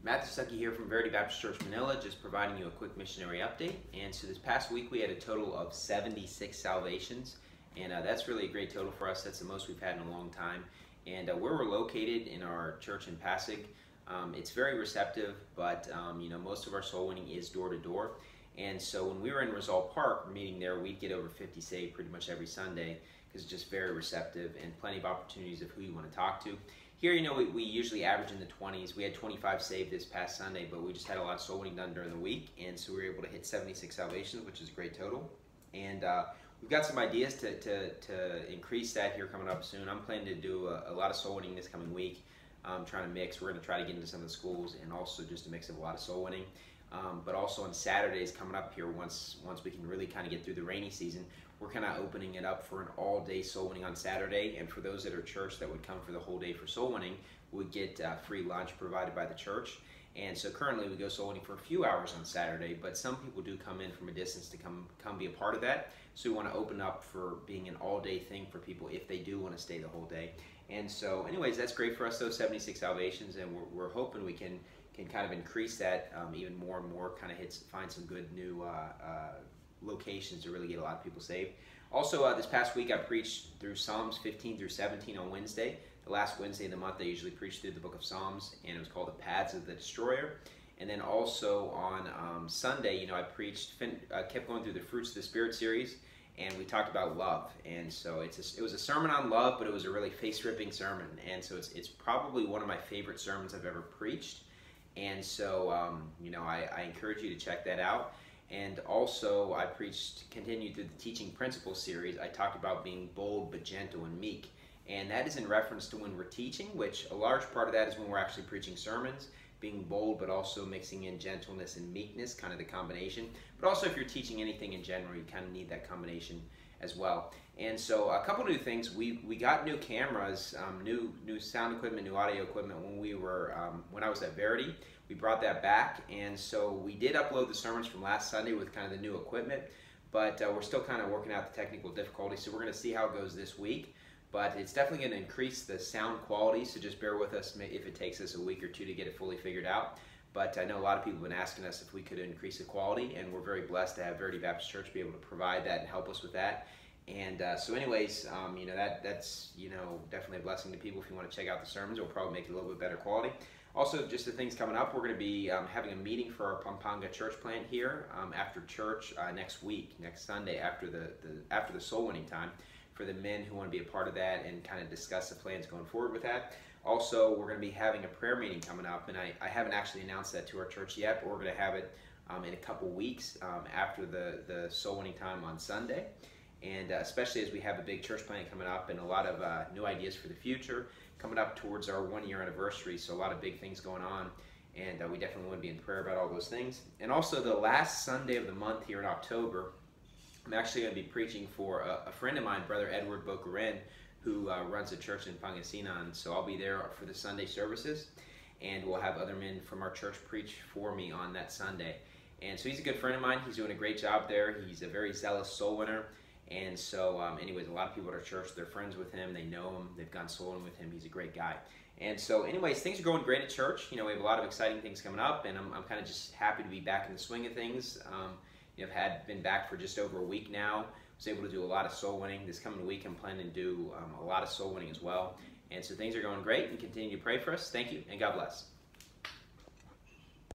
Matthew Stuckey here from Verity Baptist Church, Manila, just providing you a quick missionary update. And so this past week we had a total of 76 salvations, and that's really a great total for us. That's the most we've had in a long time. And where we're located in our church in Pasig, it's very receptive, but most of our soul winning is door to door. And so when we were in Rizal Park meeting there, we'd get over 50 saved pretty much every Sunday because it's just very receptive and plenty of opportunities of who you want to talk to. Here, we usually average in the 20s. We had 25 saved this past Sunday, but we just had a lot of soul winning done during the week, and so we were able to hit 76 salvations, which is a great total. And we've got some ideas to increase that here coming up soon. I'm planning to do a lot of soul winning this coming week. Trying to mix. We're going to try to get into some of the schools and also just a mix of a lot of soul winning. But also on Saturdays coming up here, once we can really kind of get through the rainy season, we're kind of opening it up for an all-day soul winning on Saturday. And for those that are church that would come for the whole day for soul winning, we get free lunch provided by the church. And so currently we go soul winning for a few hours on Saturday, but some people do come in from a distance to come be a part of that. So we want to open up for being an all-day thing for people if they do want to stay the whole day. And so anyways, that's great for us, those 76 salvations, and we're hoping we can kind of increase that even more and more, kind of find some good new locations to really get a lot of people saved. Also, this past week I preached through Psalms 15 through 17 on Wednesday. The last Wednesday of the month I usually preach through the book of Psalms, and it was called The Paths of the Destroyer. And then also on Sunday, I kept going through the Fruits of the Spirit series, and we talked about love. And so it was a sermon on love, but it was a really face-ripping sermon. And so it's probably one of my favorite sermons I've ever preached. And so, I encourage you to check that out. And also, I continued through the Teaching Principles series. I talked about being bold but gentle and meek. And that is in reference to when we're teaching, which a large part of that is when we're actually preaching sermons, being bold but also mixing in gentleness and meekness, kind of the combination. But also if you're teaching anything in general, you kind of need that combination as well. And so a couple new things. We got new cameras, new sound equipment, new audio equipment when I was at Verity. We brought that back, and so we did upload the sermons from last Sunday with kind of the new equipment, but we're still kind of working out the technical difficulty, so we're going to see how it goes this week. But it's definitely going to increase the sound quality, so just bear with us if it takes us a week or two to get it fully figured out. But I know a lot of people have been asking us if we could increase the quality, and we're very blessed to have Verity Baptist Church be able to provide that and help us with that. And so anyways, that's definitely a blessing to people. If you want to check out the sermons, it'll probably make it a little bit better quality. Also, just the things coming up, we're going to be having a meeting for our Pampanga church plant here after church next Sunday, after the soul winning time, for the men who want to be a part of that and kind of discuss the plans going forward with that. Also, we're going to be having a prayer meeting coming up, and I haven't actually announced that to our church yet, but we're going to have it in a couple weeks after the soul winning time on Sunday. And especially as we have a big church plan coming up and a lot of new ideas for the future coming up towards our 1-year anniversary, so a lot of big things going on, and we definitely want to be in prayer about all those things. And also the last Sunday of the month here in October, I'm actually going to be preaching for a friend of mine, Brother Edward Bocarin, who runs a church in Pangasinan. So I'll be there for the Sunday services, and we'll have other men from our church preach for me on that Sunday. And so he's a good friend of mine. He's doing a great job there. He's a very zealous soul winner. And so anyways, a lot of people at our church, they're friends with him, they know him, they've gone soul winning with him. He's a great guy. And so anyways, things are going great at church. We have a lot of exciting things coming up, and I'm kind of just happy to be back in the swing of things. I've been back for just over a week now. Was able to do a lot of soul winning. This coming week I'm planning to do a lot of soul winning as well. And so things are going great, and continue to pray for us. Thank you, and God bless.